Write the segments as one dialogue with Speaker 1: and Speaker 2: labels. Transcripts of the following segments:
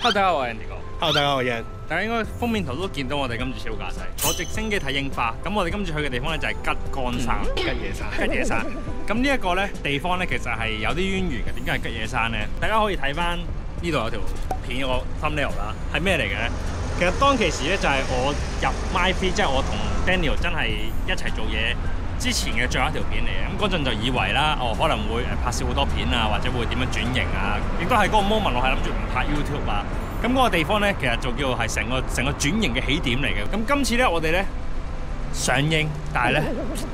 Speaker 1: Hello， 大家好，我係 Andy。Hello，
Speaker 2: 大家好，我係 Yan。
Speaker 1: 大家應該封面圖都見到我哋今次超駕駛坐直升機睇櫻花。咁我哋今次去嘅地方咧就係吉乾山、
Speaker 2: 吉野山。
Speaker 1: 吉野山。咁呢一個咧地方咧其實係有啲淵源嘅。點解係吉野山咧？大家可以睇翻呢度有條片個 thumbnail 啦，係咩嚟嘅咧？其實當其時咧就係我入 My3， 即係我同 Daniel 真係一齊做嘢之前嘅最後一條片嚟嘅。咁嗰陣就以為啦，可能會拍攝好多片啊，或者會點樣轉型啊。亦都係嗰個 moment 我係諗住唔拍 YouTube 啊。咁嗰個地方咧，其實就叫係成個轉型嘅起點嚟嘅。咁今次咧，我哋咧上櫻，但係咧，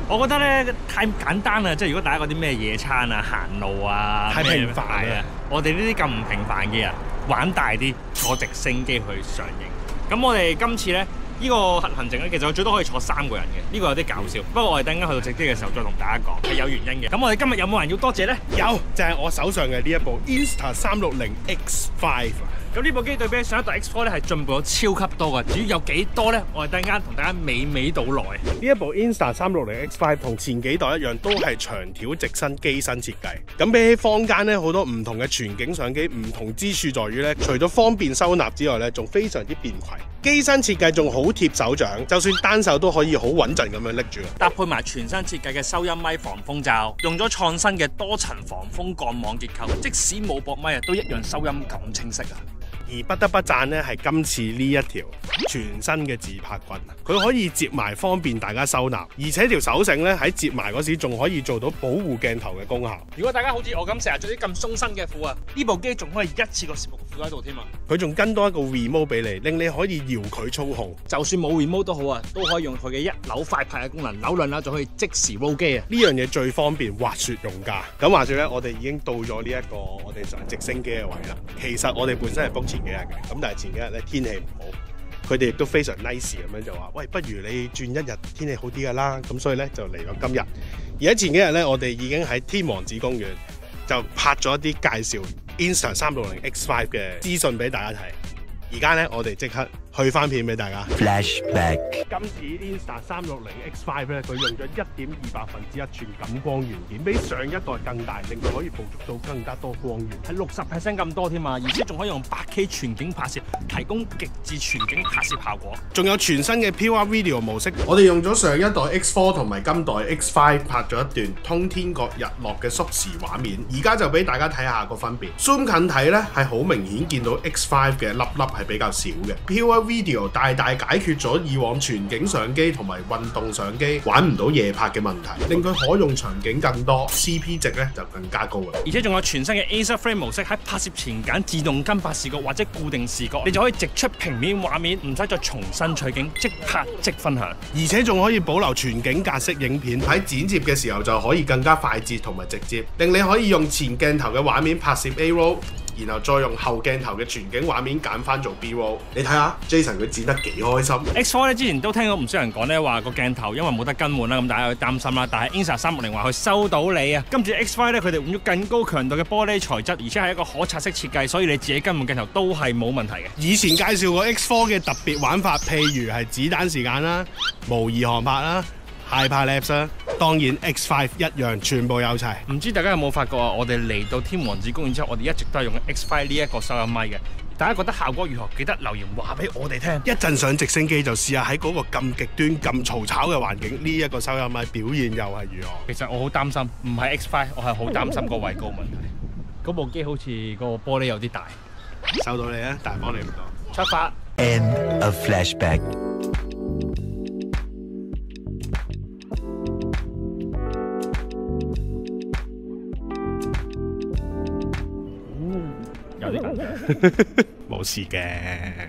Speaker 1: 我覺得咧太簡單啦。即係如果大家嗰啲咩野餐啊、行路啊，
Speaker 2: 太平凡啊！
Speaker 1: 我哋呢啲咁唔平凡嘅人，玩大啲，坐直升機去上櫻。咁我哋今次咧。呢個行程咧，其實我最多可以坐3個人嘅，呢個有啲搞笑。不過我哋等陣間去到直機嘅時候，再同大家講係有原因嘅。咁我哋今日有冇人要多謝咧？
Speaker 2: 有，就係我手上嘅呢一部 Insta360 X5。
Speaker 1: 咁呢部機對比上一代 X4 咧係進步咗超級多嘅。至於有幾多咧，我哋等陣間同大家娓娓道來。
Speaker 2: 呢一部 Insta360 X5 同前幾代一樣，都係長條直身機身設計。咁比起坊間咧好多唔同嘅全景相機，唔同之處在於咧，除咗方便收納之外咧，仲非常之便攜。機身設計仲好貼手掌，就算單手都可以好穩陣咁樣拎住。
Speaker 1: 搭配埋全新設計嘅收音咪防風罩，用咗創新嘅多層防風鋼網結構，即使冇駁咪都一樣收音咁清晰啊！
Speaker 2: 而不得不讚咧，係今次呢一條全新嘅自拍棍，佢可以摺埋方便大家收納，而且條手繩咧喺摺埋嗰時仲可以做到保護鏡頭嘅功效。
Speaker 1: 如果大家好似我咁成日着啲咁鬆身嘅褲啊，呢部機仲可以一次過攝6個褲喺度添啊！
Speaker 2: 佢仲跟多一個 remote 俾你，令你可以遙距操控。
Speaker 1: 就算冇 remote 都好啊，都可以用佢嘅一扭快拍嘅功能，扭兩扭就可以即時 roll 機啊！
Speaker 2: 呢樣嘢最方便滑雪用家。咁話說咧，我哋已經到咗呢一個我哋上直升機嘅位啦。其實我哋本身係 book 前幾日嘅，咁但係前幾日咧天氣唔好，佢哋亦都非常 nice 咁樣就話：喂，不如你轉一日天氣好啲㗎啦。咁所以咧就嚟咗今日。而喺前幾日咧，我哋已經喺天王寺公園就拍咗一啲介紹 Insta360 X5 嘅資訊俾大家睇。而家咧，我哋即刻去翻片俾大家。
Speaker 3: Flashback。
Speaker 2: 今次 Insta360 X5 咧，佢用咗1.2%寸感光元件，比上一代更大，令佢可以捕捉到更加多光源，
Speaker 1: 係60% 咁多添啊！而且仲可以用8K 全景拍攝，提供極致全景拍攝效果。
Speaker 2: 仲有全新嘅 Pure Video 模式。我哋用咗上一代 X4 同埋今代 X5 拍咗一段通天閣日落嘅縮時畫面，而家就俾大家睇下個分別。zoom 近睇咧，係好明顯見到 X5 嘅粒粒係比較少嘅。Pure Video 大大解決咗以往全景相機同埋運動相機玩唔到夜拍嘅問題，令佢可用場景更多 ，CP 值咧就更加高啦。
Speaker 1: 而且仲有全新嘅 Acer Frame 模式，喺拍攝前揀自動跟拍視角或者固定視角，你就可以直出平面畫面，唔使再重新取景，即拍即分享。
Speaker 2: 而且仲可以保留全景格式影片，喺剪接嘅時候就可以更加快捷同埋直接，令你可以用前鏡頭嘅畫面拍攝 A-roll。然後再用後鏡頭嘅全景畫面揀翻做 B-roll， 你睇下 Jason 佢剪得幾開心。
Speaker 1: X4 咧之前都聽過唔少人講咧話個鏡頭因為冇得更換啦，咁大家有擔心啦。但係 Insta360 話佢收到你啊，跟住 X5 咧佢哋用咗更高強度嘅玻璃材質，而且係一個可拆式設計，所以你自己更換鏡頭都係冇問題嘅。
Speaker 2: 以前介紹過 X4 嘅特別玩法，譬如係子彈時間啦、模擬航拍啦、Hyperlapse 啦，當然 X5 一樣全部有齊。
Speaker 1: 唔知大家有冇發覺啊？我哋嚟到天王寺公園之後，我哋一直都係用 X5 呢一個收音咪嘅。大家覺得效果如何？記得留言話俾我哋聽。
Speaker 2: 一陣上直升機就試下喺嗰個咁極端、咁嘈吵嘅環境，呢一個收音咪表現又係如何？
Speaker 1: 其實我好擔心，唔係 X5，我係好擔心個位高問題。嗰部機好似個玻璃有啲大。
Speaker 2: 收到你啊，但係幫你唔到。
Speaker 1: 出發。
Speaker 3: End of flashback。
Speaker 2: 冇事嘅。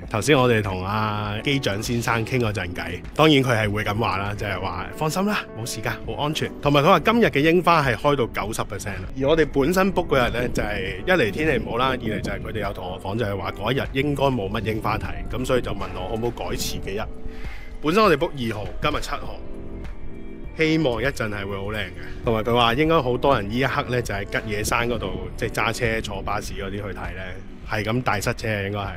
Speaker 2: 頭先我哋同阿機長先生傾嗰陣偈，當然佢係會咁話啦，就係話放心啦，冇事㗎，好安全。同埋佢話今日嘅櫻花係開到90%，而我哋本身 book 嗰日呢，就係一嚟天氣唔好啦，二嚟就係佢哋有同我講就係話嗰一日應該冇乜櫻花睇，咁所以就問我可唔可以改遲幾日。本身我哋 book 2號，今日7號。希望一陣係會好靚嘅，同埋佢話應該好多人呢一刻呢，就係吉野山嗰度，即係揸車坐巴士嗰啲去睇呢，係咁大塞車應該係。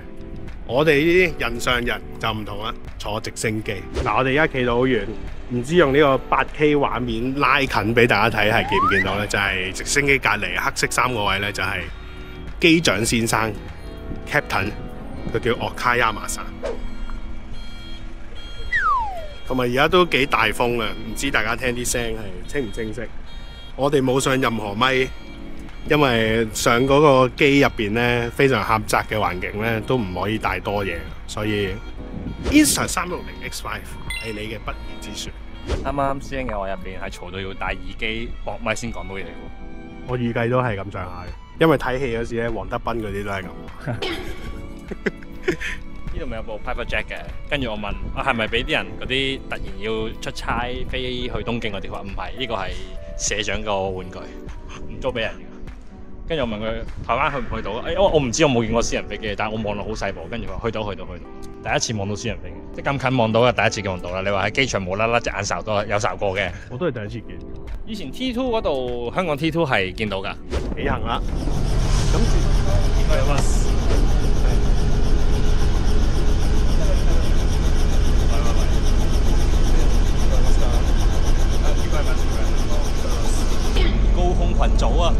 Speaker 2: 我哋呢啲人上人就唔同啦，坐直升機。嗱，我哋而家企到好遠，唔知用呢個8K 畫面拉近俾大家睇，係見唔見到呢？就係直升機隔離黑色3個位呢，就係機長先生 Captain 佢叫奧卡亞馬山。同埋而家都幾大風啊，唔知大家聽啲聲係清唔清晰？我哋冇上任何咪，因為上嗰個機入邊咧非常狹窄嘅環境咧，都唔可以帶多嘢，所以 Insta 360 X5 係你嘅不二之選。
Speaker 1: 啱啱師兄嘅我入邊係嘈到要戴耳機駁咪先講到嘢喎。
Speaker 2: 我預計都係咁上下嘅，因為睇戲嗰時咧，黃德斌嗰啲都係咁。
Speaker 1: 呢度咪有部 private jet 嘅，跟住我問啊係咪俾啲人嗰啲突然要出差飛去東京嗰啲？佢話唔係，呢個係社長個玩具，唔租俾人嘅。跟住我問佢台灣去唔去到？我唔知，我冇見過私人飛機，但係我望落好細部。跟住話去到，第一次望到私人飛機，即係咁近望到嘅，第一次望到啦。你話喺機場無啦啦隻眼睄到，有睄過嘅。
Speaker 2: 我都係第一次見。
Speaker 1: 以前 T2 嗰度，香港 T2 係見到㗎。
Speaker 2: 起行啦，
Speaker 1: 咁應該有乜？高空群組啊！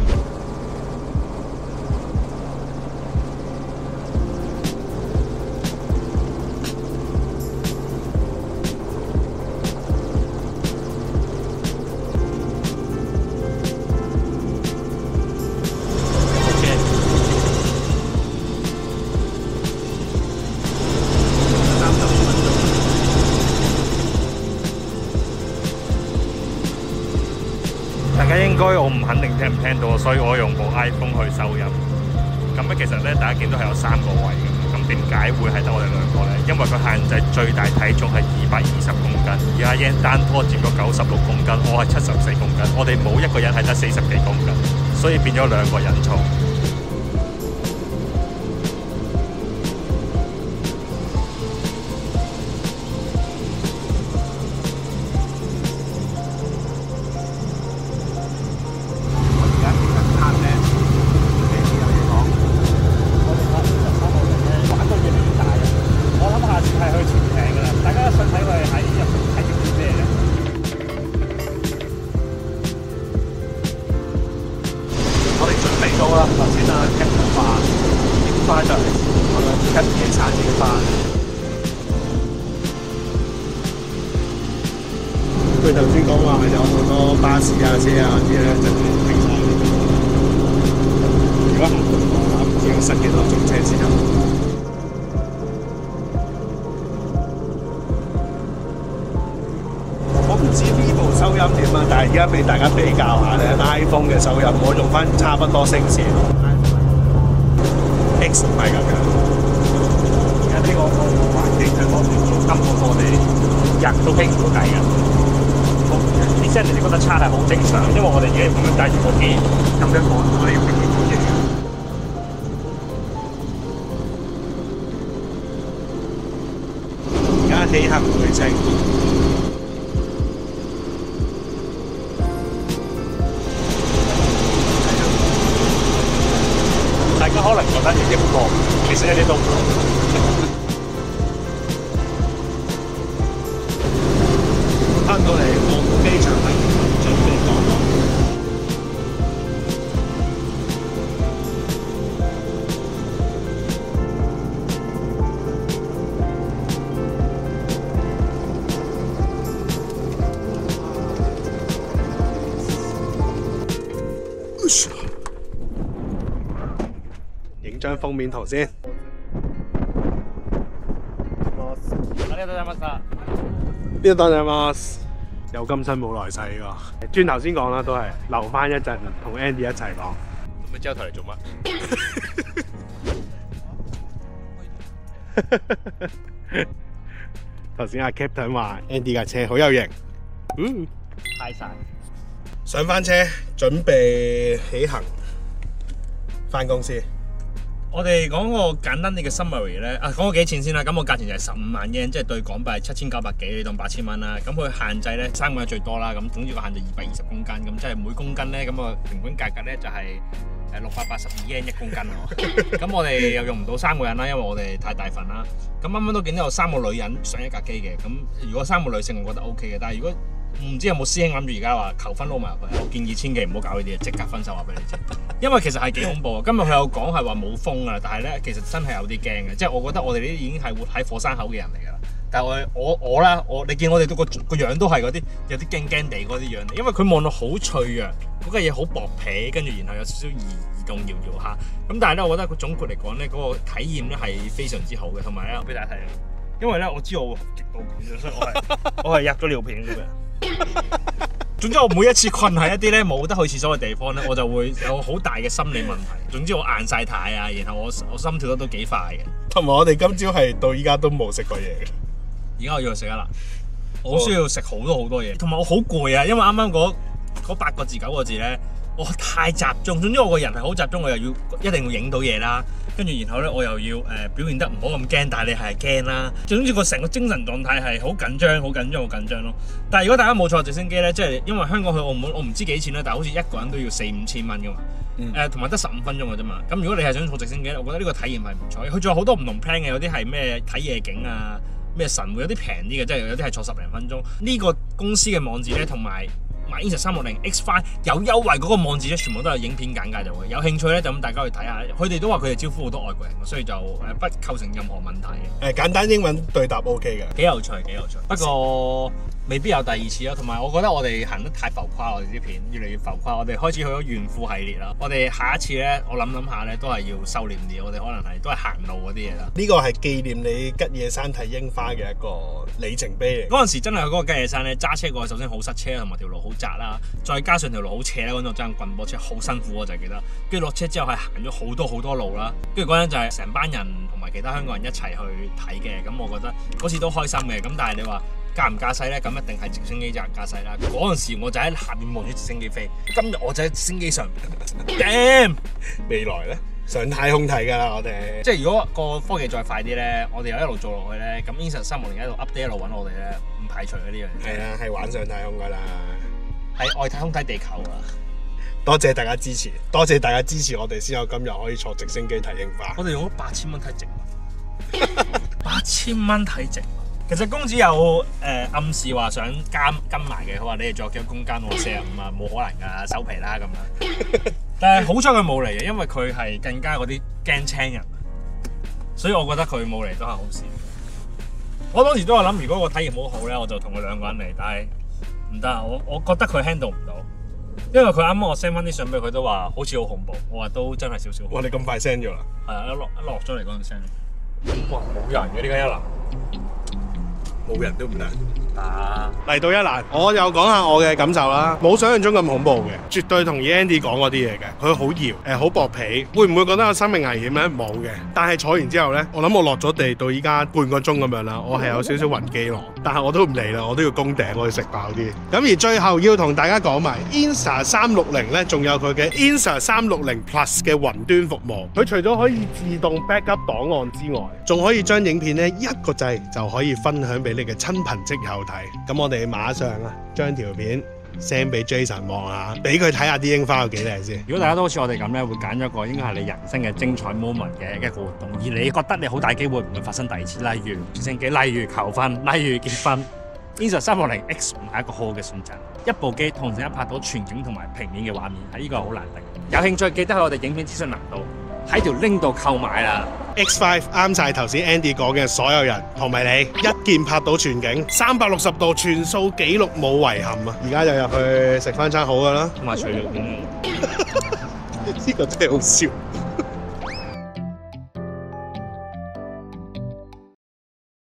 Speaker 1: 大家應該我唔肯定聽唔聽到，所以我用部 iPhone 去收音。咁咧其實咧，大家見到係有3個位嘅。咁點解會係得我哋2個咧？因為佢限制最大體重係220公斤，而阿 Yan 單拖佔咗96公斤，我係74公斤，我哋冇一個人係得40幾公斤，所以變咗2個人重。到啦，頭先啊 Captain 話櫻花就係我哋吉野山櫻花。
Speaker 2: 佢頭先講話有好多巴士啊、車啊啲咧，就係停晒。如果行嘅話，唔知要塞幾多鐘車之後。我唔知呢部收音點啊，但係而家俾大家比較下咧 ，iPhone 嘅收音，我用翻差不多聲線 ，X 唔係咁樣。
Speaker 1: 而家呢個環境係我哋根本我哋人都傾唔到偈㗎。啲聲你哋覺得差係好正常，因為我哋而家咁樣戴住部機咁樣講，我哋要傾幾多嘢嘅。
Speaker 2: 而家起行回程。
Speaker 1: 大家可能覺得英國其實一啲都唔同。
Speaker 2: 翻到嚟澳門機場係準備降落。影張封面圖先。呢度多謝ます。有今生冇來世㗎。轉頭先講啦，都係留翻一陣同 Andy 一齊講。
Speaker 1: 咁你之後頭嚟做乜？
Speaker 2: 頭先阿 Captain 話 Andy 架車好有型。
Speaker 1: 太晒。
Speaker 2: 上翻車，準備起行，翻公司。
Speaker 1: 我哋講個簡單啲嘅 summary 咧，講個幾錢先啦。咁個價錢就係15萬 yen，即係對港幣7900幾，你當8000蚊啦。咁佢限制咧3個人最多啦。咁總之個限制220公斤，咁即係每公斤咧咁個平均價格咧就係682 yen 1公斤喎。咁我哋又用唔到3個人啦，因為我哋太大份啦。咁啱啱都見到有3個女人上一架機嘅。咁如果3個女性，我覺得 OK 嘅。但係如果唔知有冇師兄諗住而家話求婚撈埋入去？我建議千祈唔好搞呢啲嘢，即刻分手話俾你知。因為其實係幾恐怖啊！今日佢有講係話冇風㗎啦，但係咧其實真係有啲驚嘅，即係我覺得我哋呢啲已經係活喺火山口嘅人嚟㗎啦。但係我啦，你見我哋都個樣都係嗰啲有啲驚驚地嗰啲樣，因為佢望到好脆弱，嗰個嘢好薄皮，跟住然後有少少移動搖搖下。咁但係咧，我覺得佢總括嚟講咧，嗰個體驗咧係非常之好嘅，同埋咧，我俾大家睇。因為咧，我知道我極度攰，所以我係入咗尿片嘅。總之我每一次困喺一啲咧冇得去廁所嘅地方咧，我就會有好大嘅心理問題。總之我硬晒太啊，然後我心跳得都幾快嘅。
Speaker 2: 同埋我哋今朝係到依家都冇食過嘢嘅。
Speaker 1: 而家我要去食啦，我需要食好多嘢，同埋我好攰啊，因為啱啱嗰8個字9個字咧，我太集中。總之我個人係好集中，我又要一定要影到嘢啦。跟住然後咧，我又要表現得唔好咁驚，但係你係驚啦。總之個成個精神狀態係好緊張咯。但係如果大家冇坐直升機咧，即係因為香港去澳門，我唔知幾錢啦，但係好似一個人都要4-5千蚊噶嘛。同埋得15分鐘嘅啫嘛。咁如果你係想坐直升機，我覺得呢個體驗係唔錯。佢仲有好多唔同 plan 嘅，有啲係咩睇夜景啊，咩神會有啲平啲嘅，即係有啲係坐10零分鐘。呢個公司嘅網址咧，同埋買 Insta 360 X5 有優惠嗰個網址咧，全部都有影片簡介就會。有興趣咧就咁大家去睇下。佢哋都話佢哋招呼好多外國人，所以就不構成任何問題。
Speaker 2: 簡單英文對答 OK 嘅，
Speaker 1: 幾有趣。不過未必有第二次咯。同埋我覺得我哋行得太浮誇，我哋啲片越嚟越浮誇。我哋開始去咗炫富系列啦。我哋下一次咧，我諗下咧，都係要收斂啲。我哋可能都係行路嗰啲嘢啦。
Speaker 2: 呢個係紀念你吉野山睇櫻花嘅一個里程碑嚟。
Speaker 1: 嗰陣時真係去嗰個吉野山咧，揸車過去首先好塞車，同埋條路好窄啦，再加上條路好斜啦，嗰陣爭棍波車好辛苦，我就記得。跟住落車之後係行咗好多路啦，跟住嗰陣就係成班人同埋其他香港人一齊去睇嘅。咁我覺得嗰次都開心嘅。咁但係你話駕唔駕駛咧？咁一定係直升機責任駕駛啦。嗰陣時我就喺下面望住直升機飛，今日我就喺直升機上邊。Damn！
Speaker 2: 未來咧上太空睇㗎啦，我哋
Speaker 1: 即係如果個科技再快啲咧，我哋又一路做落去咧，咁 Insta 360一路 update 一路揾我哋咧，唔排除呢樣嘢。
Speaker 2: 係啊，係玩上太空㗎啦，
Speaker 1: 喺外太空睇地球啊！
Speaker 2: 多謝大家支持，我哋先有今日可以坐直升機睇櫻花。
Speaker 1: 我哋用咗8000蚊睇植物，8000蚊睇植物。其實公子有暗示話想跟埋嘅，佢話你哋仲有幾多公斤？我45啊，冇可能㗎，收皮啦咁樣。但係好彩佢冇嚟嘅，因為佢係更加嗰啲驚青人，所以我覺得佢冇嚟都係好事。我當時都有諗，如果個體驗好好咧，我就同佢2個人嚟，但係唔得，我覺得佢 handle 唔到，因為佢啱啱我 send 翻啲相俾佢都話好似好恐怖，我話都真係少少。
Speaker 2: 哇！你咁快 send 咗啦？
Speaker 1: 係啊，一落咗嚟嗰陣 send。哇！冇人嘅呢間一樓。
Speaker 2: 冇人都唔得。
Speaker 1: 嚟
Speaker 2: 到一蘭，我又講下我嘅感受啦，冇想象中咁恐怖嘅，絕對同 Andy 講嗰啲嘢嘅，佢好搖，好薄皮，會唔會覺得有生命危險咧？冇嘅，但係坐完之後咧，我諗我落咗地到依家半個鐘咁樣啦，我係有少少暈機咯，但係我都唔理啦，我都要攻頂，我要食飽啲。咁而最後要同大家講埋 Insta 360咧，仲有佢嘅 Insta 360 Plus 嘅雲端服務，佢除咗可以自動 backup 檔案之外，仲可以將影片咧一個掣就可以分享俾你嘅親朋戚友睇。咁我哋馬上啊，將條片 send 俾 Jason 望下，俾佢睇下啲櫻花有幾靚先。
Speaker 1: 如果大家都好似我哋咁咧，會揀咗一個應該係你人生嘅精彩 moment 嘅一個活動，而你覺得你好大機會唔會發生第二次，例如直升機，例如求婚，例如結婚。Insta 360 X 唔係一個好好嘅選擇，一部機同時拍到全景同埋平面嘅畫面，係呢個好難得。有興趣記得去我哋影片資訊欄度喺條 link 度購買啦。
Speaker 2: X5 啱晒頭先 Andy 講嘅所有人，同埋你一鍵拍到全景，360度全數紀錄冇遺憾啊！而家就入去食翻餐好㗎啦，
Speaker 1: 同埋除咗
Speaker 2: 呢個真係好笑。